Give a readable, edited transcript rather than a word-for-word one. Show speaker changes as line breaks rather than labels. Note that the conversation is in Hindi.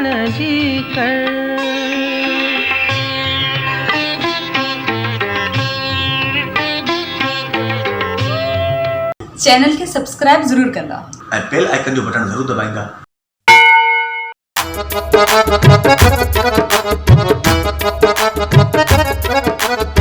जी कर।
चैनल के सब्सक्राइब जरूर करना
और बेल आइकन जो बटन जरूर दबाएगा।